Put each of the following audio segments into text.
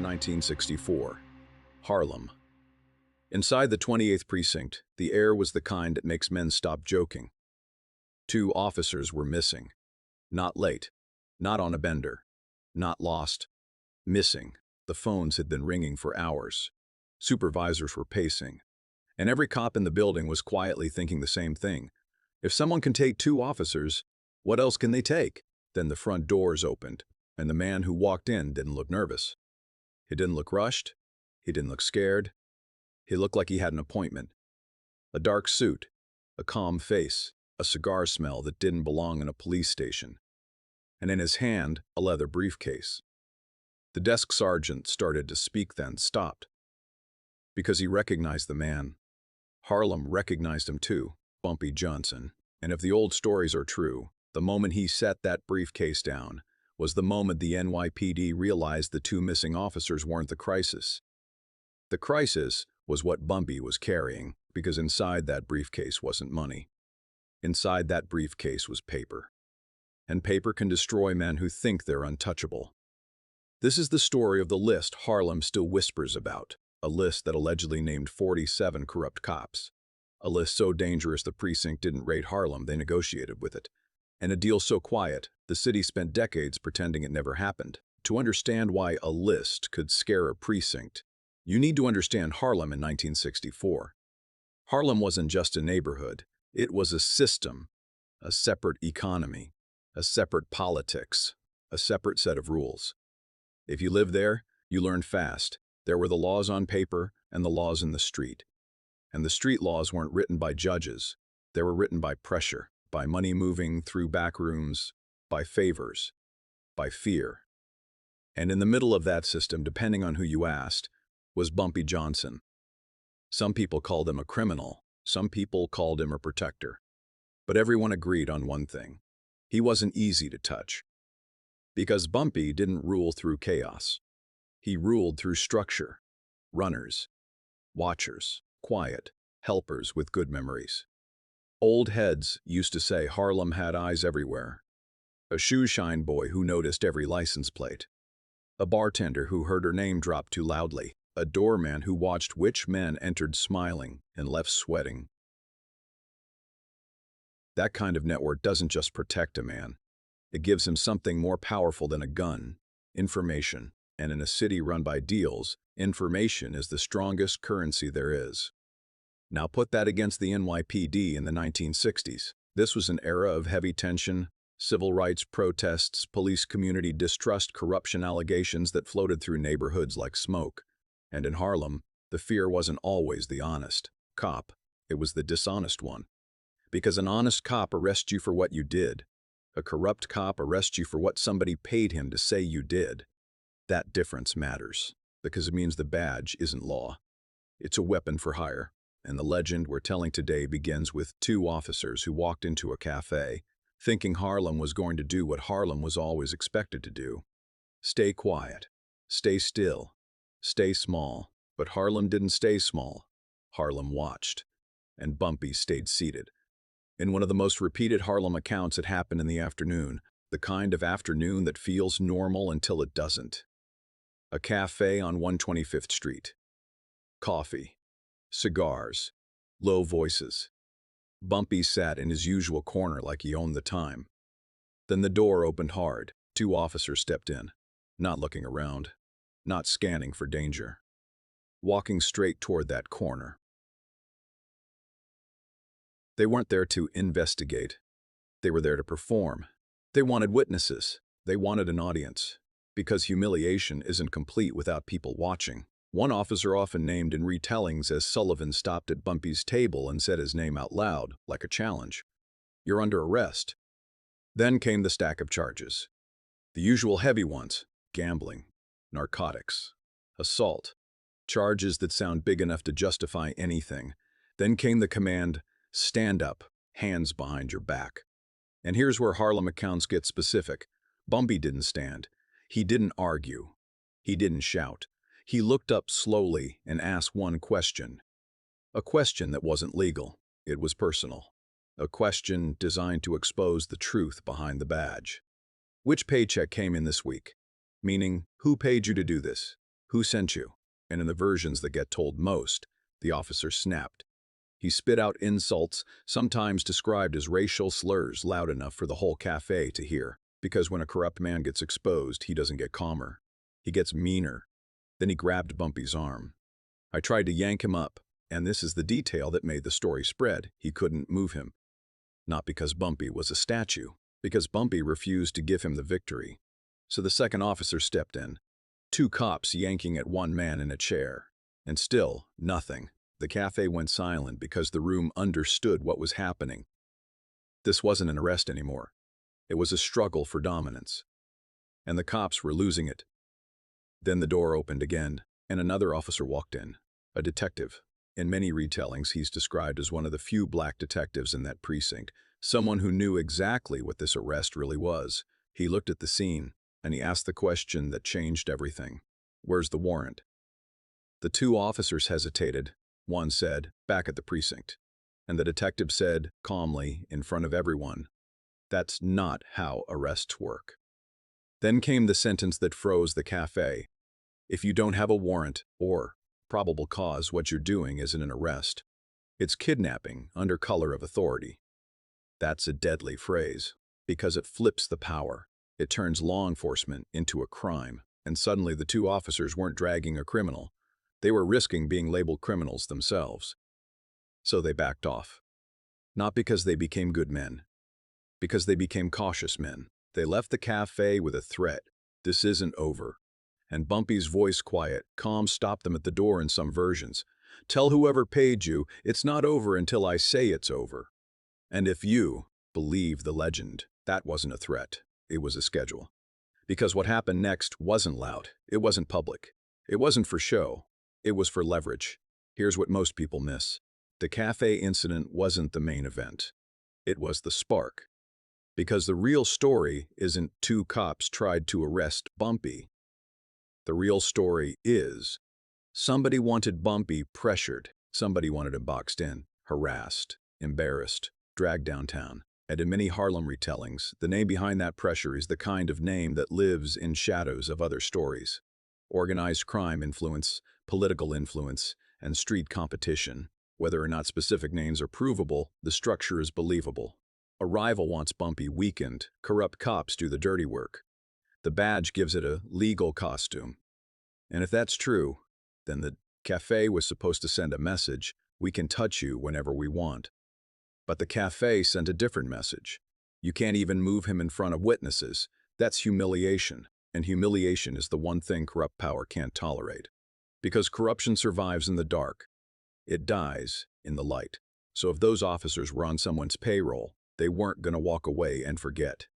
1964, Harlem. Inside the 28th precinct, the air was the kind that makes men stop joking. 2 officers were missing. Not late, not on a bender, not lost. Missing. The phones had been ringing for hours. Supervisors were pacing. And every cop in the building was quietly thinking the same thing. If someone can take 2 officers, what else can they take? Then the front doors opened, and the man who walked in didn't look nervous. He didn't look rushed. He didn't look scared. He looked like he had an appointment. A dark suit, a calm face, a cigar smell that didn't belong in a police station. And in his hand, a leather briefcase. The desk sergeant started to speak, then stopped. Because he recognized the man. Harlem recognized him too, Bumpy Johnson. And if the old stories are true, the moment he set that briefcase down was the moment the NYPD realized the 2 missing officers weren't the crisis. The crisis was what Bumpy was carrying, because inside that briefcase wasn't money. Inside that briefcase was paper. And paper can destroy men who think they're untouchable. This is the story of the list Harlem still whispers about, a list that allegedly named 47 corrupt cops. A list so dangerous the precinct didn't raid Harlem, they negotiated with it. And a deal so quiet, the city spent decades pretending it never happened. To understand why a list could scare a precinct, you need to understand Harlem in 1964. Harlem wasn't just a neighborhood, it was a system, a separate economy, a separate politics, a separate set of rules. If you lived there, you learned fast. There were the laws on paper and the laws in the street. And the street laws weren't written by judges. They were written by pressure, by money moving through back rooms, by favors, by fear. And in the middle of that system, depending on who you asked, was Bumpy Johnson. Some people called him a criminal. Some people called him a protector. But everyone agreed on one thing. He wasn't easy to touch. Because Bumpy didn't rule through chaos. He ruled through structure, runners, watchers, quiet, helpers with good memories. Old heads used to say Harlem had eyes everywhere. A shoeshine boy who noticed every license plate. A bartender who heard her name drop too loudly. A doorman who watched which men entered smiling and left sweating. That kind of network doesn't just protect a man. It gives him something more powerful than a gun, information. And in a city run by deals, information is the strongest currency there is. Now put that against the NYPD in the 1960s. This was an era of heavy tension, civil rights protests, police community distrust, corruption allegations that floated through neighborhoods like smoke. And in Harlem, the fear wasn't always the honest cop, it was the dishonest one. Because an honest cop arrests you for what you did. A corrupt cop arrests you for what somebody paid him to say you did. That difference matters, because it means the badge isn't law. It's a weapon for hire, and the legend we're telling today begins with 2 officers who walked into a cafe, thinking Harlem was going to do what Harlem was always expected to do. Stay quiet, stay still, stay small. But Harlem didn't stay small. Harlem watched, and Bumpy stayed seated. In one of the most repeated Harlem accounts, it happened in the afternoon, the kind of afternoon that feels normal until it doesn't. A cafe on 125th Street. Coffee. Cigars. Low voices. Bumpy sat in his usual corner like he owned the time. Then the door opened hard. 2 officers stepped in, not looking around, not scanning for danger, walking straight toward that corner. They weren't there to investigate. They were there to perform. They wanted witnesses. They wanted an audience. Because humiliation isn't complete without people watching. One officer, often named in retellings as Sullivan, stopped at Bumpy's table and said his name out loud, like a challenge. "You're under arrest." Then came the stack of charges. The usual heavy ones: gambling, narcotics, assault. Charges that sound big enough to justify anything. Then came the command, "Stand up, hands behind your back." And here's where Harlem accounts get specific. Bumpy didn't stand. He didn't argue. He didn't shout. He looked up slowly and asked one question. A question that wasn't legal. It was personal. A question designed to expose the truth behind the badge. Which paycheck came in this week? Meaning, who paid you to do this? "Who sent you?" And in the versions that get told most, the officer snapped. He spit out insults, sometimes described as racial slurs, loud enough for the whole cafe to hear. Because when a corrupt man gets exposed, he doesn't get calmer. He gets meaner. Then he grabbed Bumpy's arm. I tried to yank him up, and this is the detail that made the story spread. He couldn't move him. Not because Bumpy was a statue, because Bumpy refused to give him the victory. So the second officer stepped in. 2 cops yanking at one man in a chair. And still, nothing. The cafe went silent because the room understood what was happening. This wasn't an arrest anymore. It was a struggle for dominance. And the cops were losing it. Then the door opened again, and another officer walked in. A detective. In many retellings, he's described as one of the few black detectives in that precinct, someone who knew exactly what this arrest really was. He looked at the scene, and he asked the question that changed everything. "Where's the warrant?" The 2 officers hesitated. One said, "Back at the precinct." And the detective said, calmly, in front of everyone, "That's not how arrests work." Then came the sentence that froze the cafe. If you don't have a warrant, or probable cause, what you're doing isn't an arrest. It's kidnapping under color of authority. That's a deadly phrase, because it flips the power. It turns law enforcement into a crime, and suddenly the 2 officers weren't dragging a criminal. They were risking being labeled criminals themselves. So they backed off. Not because they became good men, because they became cautious men. They left the cafe with a threat. This isn't over. And Bumpy's voice, quiet, calm, stopped them at the door in some versions. "Tell whoever paid you, it's not over until I say it's over." And if you believe the legend, that wasn't a threat. It was a schedule. Because what happened next wasn't loud. It wasn't public. It wasn't for show. It was for leverage. Here's what most people miss. The cafe incident wasn't the main event. It was the spark. Because the real story isn't 2 cops tried to arrest Bumpy. The real story is somebody wanted Bumpy pressured. Somebody wanted him boxed in, harassed, embarrassed, dragged downtown. And in many Harlem retellings, the name behind that pressure is the kind of name that lives in shadows of other stories. Organized crime influence, political influence, and street competition. Whether or not specific names are provable, the structure is believable. A rival wants Bumpy weakened, corrupt cops do the dirty work. The badge gives it a legal costume. And if that's true, then the cafe was supposed to send a message: we can touch you whenever we want. But the cafe sent a different message. You can't even move him in front of witnesses. That's humiliation. And humiliation is the one thing corrupt power can't tolerate. Because corruption survives in the dark. It dies in the light. So if those officers were on someone's payroll, they weren't going to walk away and forget.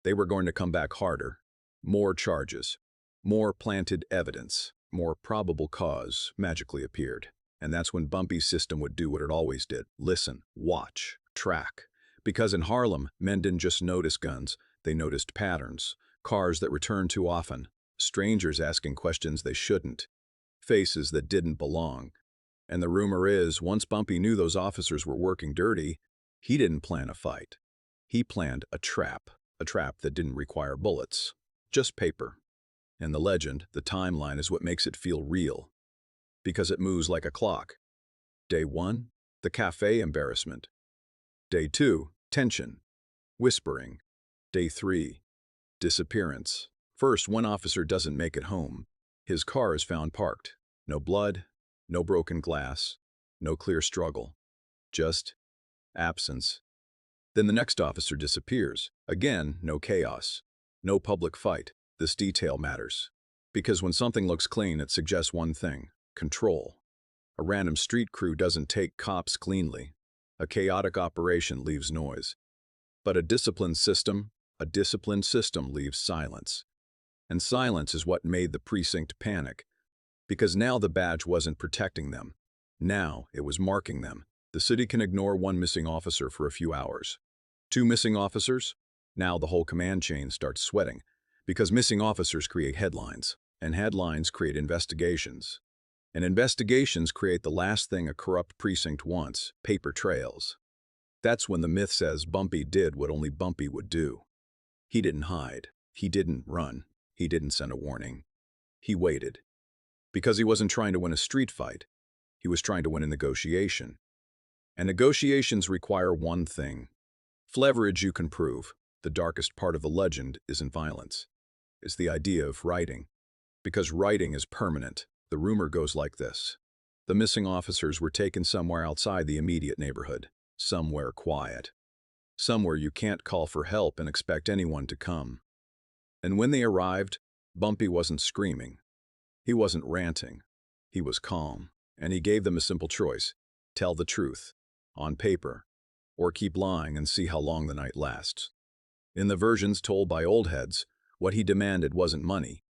They were going to come back harder. More charges. More planted evidence. More probable cause magically appeared. And that's when Bumpy's system would do what it always did. Listen, watch, track. Because in Harlem, men didn't just notice guns. They noticed patterns. Cars that returned too often. Strangers asking questions they shouldn't. Faces that didn't belong. And the rumor is, once Bumpy knew those officers were working dirty, he didn't plan a fight. He planned a trap that didn't require bullets, just paper. And the legend, the timeline, is what makes it feel real. Because it moves like a clock. Day 1, the cafe embarrassment. Day 2, tension, whispering. Day 3, disappearance. First, one officer doesn't make it home. His car is found parked. No blood, no broken glass, no clear struggle. Just absence. Then the next officer disappears. Again, no chaos. No public fight. This detail matters. Because when something looks clean, it suggests one thing: control. A random street crew doesn't take cops cleanly. A chaotic operation leaves noise. But a disciplined system leaves silence. And silence is what made the precinct panic. Because now the badge wasn't protecting them. Now it was marking them. The city can ignore one missing officer for a few hours. 2 missing officers? Now the whole command chain starts sweating. Because missing officers create headlines. And headlines create investigations. And investigations create the last thing a corrupt precinct wants: paper trails. That's when the myth says Bumpy did what only Bumpy would do. He didn't hide. He didn't run. He didn't send a warning. He waited. Because he wasn't trying to win a street fight. He was trying to win a negotiation. And negotiations require one thing. Leverage you can prove. The darkest part of the legend isn't violence. It's the idea of writing. Because writing is permanent. The rumor goes like this. The missing officers were taken somewhere outside the immediate neighborhood. Somewhere quiet. Somewhere you can't call for help and expect anyone to come. And when they arrived, Bumpy wasn't screaming. He wasn't ranting. He was calm. And he gave them a simple choice. Tell the truth. On paper. Or keep lying and see how long the night lasts. In the versions told by old heads, what he demanded wasn't money.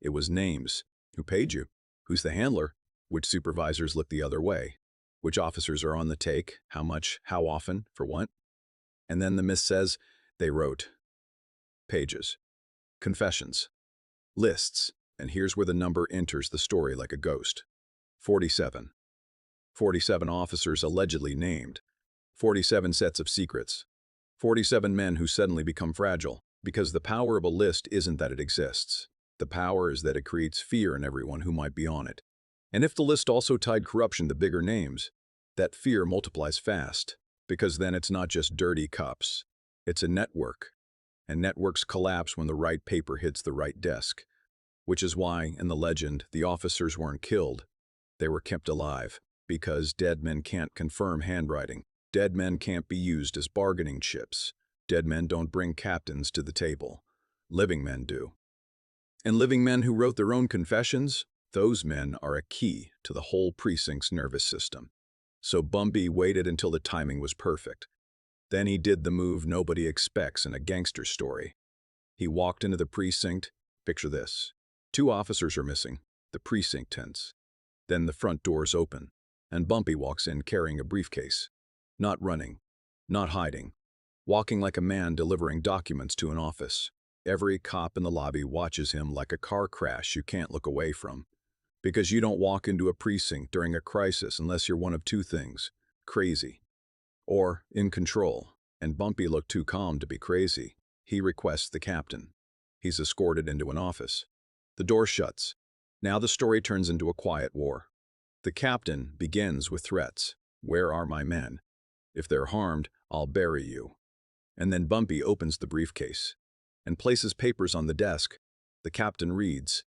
It was names. Who paid you? Who's the handler? Which supervisors look the other way? Which officers are on the take? How much? How often? For what? And then the myth says, they wrote. Pages. Confessions. Lists. And here's where the number enters the story like a ghost. 47. 47 officers allegedly named. 47 sets of secrets. 47 men who suddenly become fragile. Because the power of a list isn't that it exists. The power is that it creates fear in everyone who might be on it. And if the list also tied corruption to bigger names, that fear multiplies fast. Because then it's not just dirty cops. It's a network. And networks collapse when the right paper hits the right desk. Which is why, in the legend, the officers weren't killed. They were kept alive. Because dead men can't confirm handwriting. Dead men can't be used as bargaining chips. Dead men don't bring captains to the table. Living men do. And living men who wrote their own confessions, those men are a key to the whole precinct's nervous system. So Bumpy waited until the timing was perfect. Then he did the move nobody expects in a gangster story. He walked into the precinct. Picture this. 2 officers are missing. The precinct tense. Then the front doors open, and Bumpy walks in carrying a briefcase. Not running. Not hiding. Walking like a man delivering documents to an office. Every cop in the lobby watches him like a car crash you can't look away from. Because you don't walk into a precinct during a crisis unless you're one of 2 things. Crazy. Or in control. And Bumpy looked too calm to be crazy. He requests the captain. He's escorted into an office. The door shuts. Now the story turns into a quiet war. The captain begins with threats. Where are my men? If they're harmed, I'll bury you. And then Bumpy opens the briefcase and places papers on the desk. The captain reads,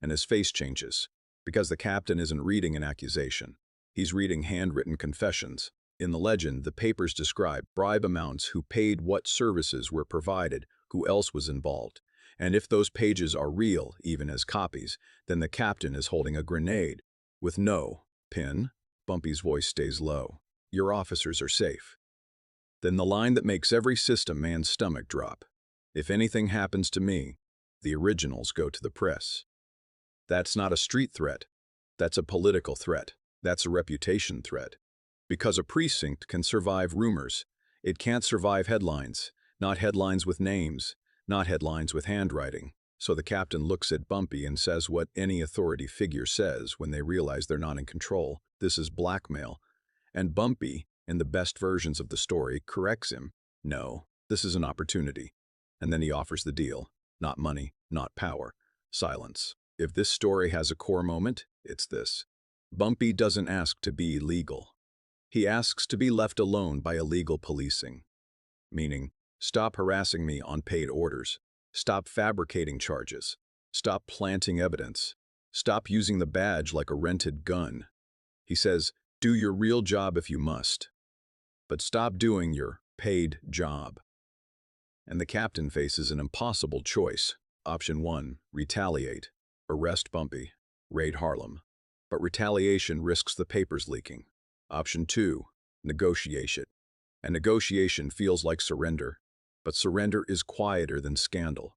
and his face changes, because the captain isn't reading an accusation. He's reading handwritten confessions. In the legend, the papers describe bribe amounts, who paid, what services were provided, who else was involved. And if those pages are real, even as copies, then the captain is holding a grenade. With no pin, Bumpy's voice stays low. Your officers are safe. Then the line that makes every system man's stomach drop. If anything happens to me, the originals go to the press. That's not a street threat. That's a political threat. That's a reputation threat. Because a precinct can survive rumors. It can't survive headlines. Not headlines with names. Not headlines with handwriting. So the captain looks at Bumpy and says what any authority figure says when they realize they're not in control. This is blackmail. And Bumpy, in the best versions of the story, corrects him. No, this is an opportunity. And then he offers the deal. Not money, not power. Silence. If this story has a core moment, it's this. Bumpy doesn't ask to be legal. He asks to be left alone by illegal policing. Meaning, stop harassing me on paid orders. Stop fabricating charges. Stop planting evidence. Stop using the badge like a rented gun. He says, do your real job if you must. But stop doing your paid job. And the captain faces an impossible choice. Option 1, retaliate. Arrest Bumpy. Raid Harlem. But retaliation risks the papers leaking. Option 2, negotiate. And negotiation feels like surrender. But surrender is quieter than scandal.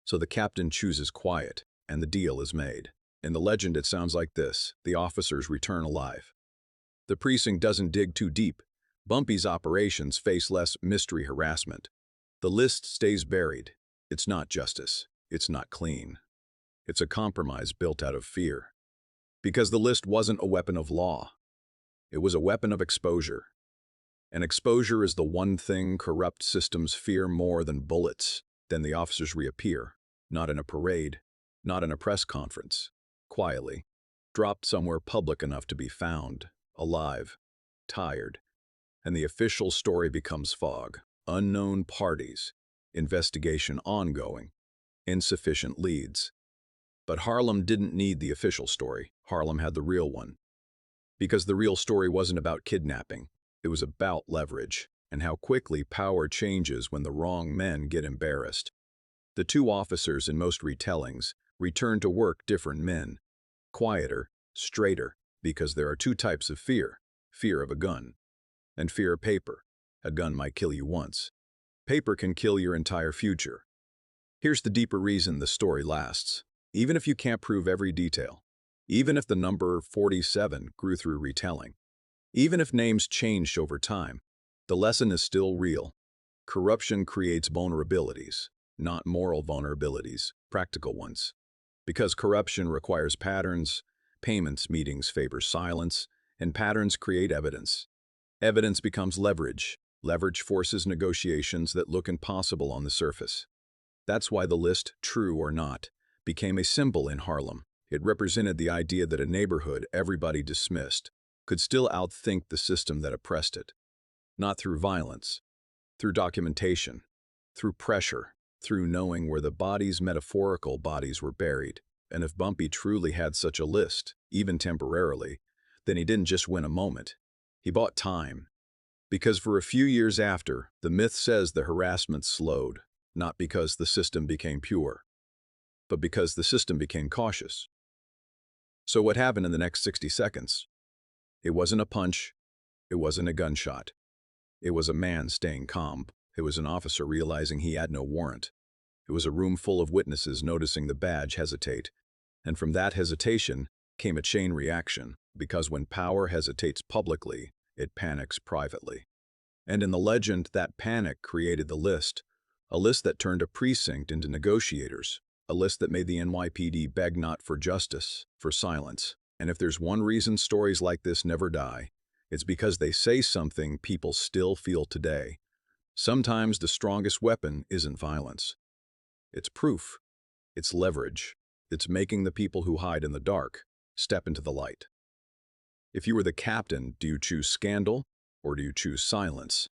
So the captain chooses quiet, and the deal is made. In the legend it sounds like this. The officers return alive. The precinct doesn't dig too deep. Bumpy's operations face less mystery harassment. The list stays buried. It's not justice. It's not clean. It's a compromise built out of fear. Because the list wasn't a weapon of law. It was a weapon of exposure. And exposure is the one thing corrupt systems fear more than bullets. Then the officers reappear. Not in a parade. Not in a press conference. Quietly. dropped somewhere public enough to be found, alive, tired, and the official story becomes fog. Unknown parties, investigation ongoing, insufficient leads. But Harlem didn't need the official story. Harlem had the real one. Because the real story wasn't about kidnapping. It was about leverage, and how quickly power changes when the wrong men get embarrassed. The two officers in most retellings return to work different men. Quieter, straighter, because there are two types of fear. Fear of a gun, and fear of paper. A gun might kill you once. Paper can kill your entire future. Here's the deeper reason the story lasts. Even if you can't prove every detail, even if the number 47 grew through retelling, even if names changed over time, the lesson is still real. Corruption creates vulnerabilities, not moral vulnerabilities, practical ones. Because corruption requires patterns, payments meetings favor silence, and patterns create evidence. Evidence becomes leverage. Leverage forces negotiations that look impossible on the surface. That's why the list, true or not, became a symbol in Harlem. It represented the idea that a neighborhood everybody dismissed could still outthink the system that oppressed it. Not through violence, through documentation, through pressure, through knowing where the bodies, metaphorical bodies, were buried. And if Bumpy truly had such a list, even temporarily, then he didn't just win a moment. He bought time. Because for a few years after, the myth says the harassment slowed, not because the system became pure, but because the system became cautious. So what happened in the next 60 seconds? It wasn't a punch. It wasn't a gunshot. It was a man staying calm. It was an officer realizing he had no warrant. It was a room full of witnesses noticing the badge hesitate. And from that hesitation came a chain reaction, because when power hesitates publicly, it panics privately. And in the legend, that panic created the list, a list that turned a precinct into negotiators, a list that made the NYPD beg not for justice, for silence. And if there's one reason stories like this never die, it's because they say something people still feel today. Sometimes the strongest weapon isn't violence. It's proof. It's leverage. It's making the people who hide in the dark step into the light. If you were the captain, do you choose scandal or do you choose silence?